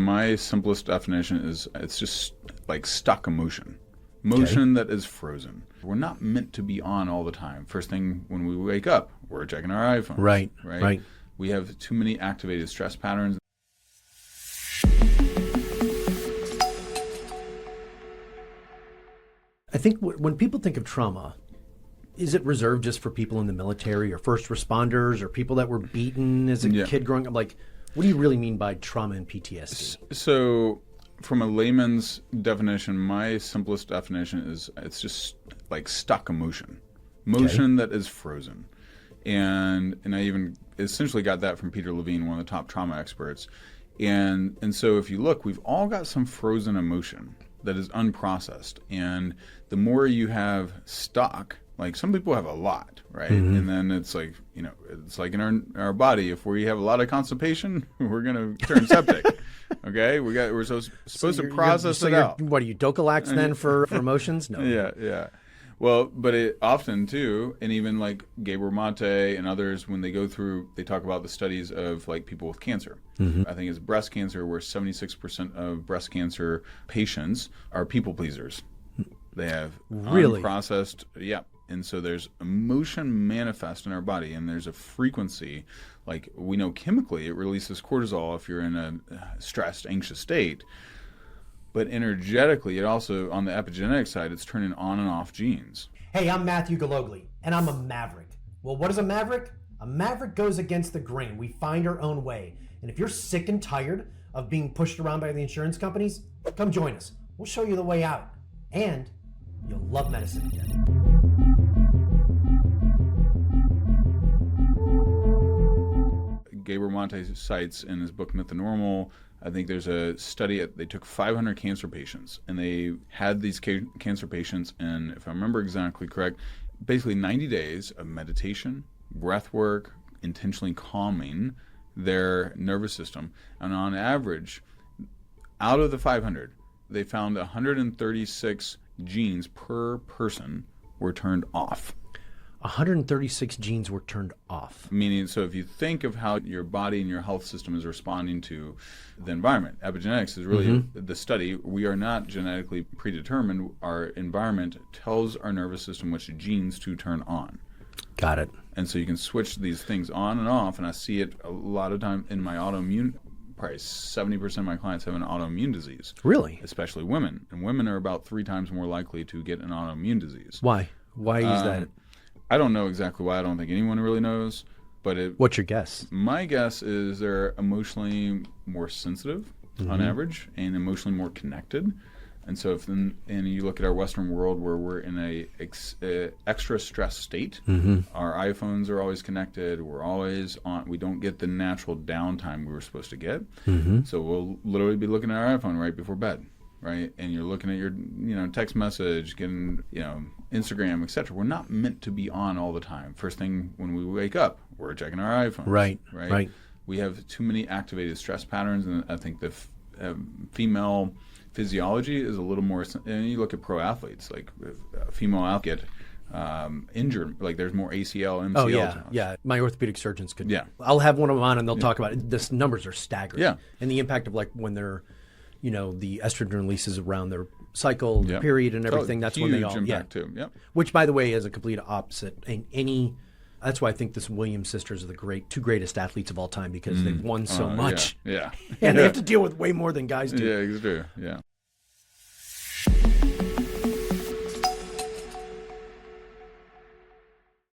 My simplest definition is it's just like stuck emotion. Motion that is frozen. We're not meant to be on all the time. First thing when we wake up, we're checking our iPhone. Right. We have too many activated stress patterns. I think when people think of trauma, is it reserved just for people in the military or first responders or people that were beaten as a kid growing up? Like, what do you really mean by trauma and PTSD? So from a layman's definition, my simplest definition is it's just like stuck emotion. Motion that is frozen. And I even essentially got that from Peter Levine, one of the top trauma experts. And so if you look, we've all got some frozen emotion that is unprocessed. And the more you have stuck, like some people have a lot, right? And then it's like, it's like in our body, if we have a lot of constipation, we're going to turn septic. Okay? We're supposed to process it out. What are you, Docalax then for emotions? No. Yeah. Well, but it often too, and even like Gabor Maté and others, when they go through, they talk about the studies of like people with cancer. I think it's breast cancer, where 76% of breast cancer patients are people pleasers. They have unprocessed, and so there's emotion manifest in our body, and there's a frequency, like we know chemically it releases cortisol if you're in a stressed, anxious state. But energetically, it also, on the epigenetic side, it's turning on and off genes. Hey, I'm Matthew Galogli, and I'm a maverick. Well, what is a maverick? A maverick goes against the grain. We find our own way. And if you're sick and tired of being pushed around by the insurance companies, come join us. We'll show you the way out. And you'll love medicine again. Gabor Maté cites in his book Myth the Normal, I think there's a study, they took 500 cancer patients, and they had these cancer patients, and if I remember exactly correct, basically 90 days of meditation, breath work, intentionally calming their nervous system. And on average, out of the 500, they found 136 genes per person were turned off. 136 genes were turned off. Meaning, so if you think of how your body and your health system is responding to the environment, epigenetics is really the study. We are not genetically predetermined. Our environment tells our nervous system which genes to turn on. Got it. And so you can switch these things on and off, and I see it a lot of time in my autoimmune. Probably 70% of my clients have an autoimmune disease. Really? Especially women. And women are about 3 times more likely to get an autoimmune disease. Why? Why is that? I don't know exactly why. I don't think anyone really knows. But what's your guess? My guess is they're emotionally more sensitive on average and emotionally more connected. And so and you look at our Western world where we're in a extra stress state, our iPhones are always connected, we're always on, we don't get the natural downtime we were supposed to get. So we'll literally be looking at our iPhone right before bed, right? And you're looking at your text message, getting Instagram, etc. We're not meant to be on all the time. First thing when we wake up, we're checking our iPhone. Right. We have too many activated stress patterns, and I think the female physiology is a little more. And you look at pro athletes, like female athletes get injured, like there's more ACL, MCL. Oh times. yeah. My orthopedic surgeons could. Yeah. I'll have one of them on, and they'll talk about it. The numbers are staggering. Yeah. And the impact of like when they're, the estrogen releases around their cycle, period, and everything. That's when they all too. Yep. Which, by the way, is a complete opposite. And that's why I think the Williams sisters are the two greatest athletes of all time, because they've won so much. Yeah. And they have to deal with way more than guys do. Yeah, it's true. Yeah.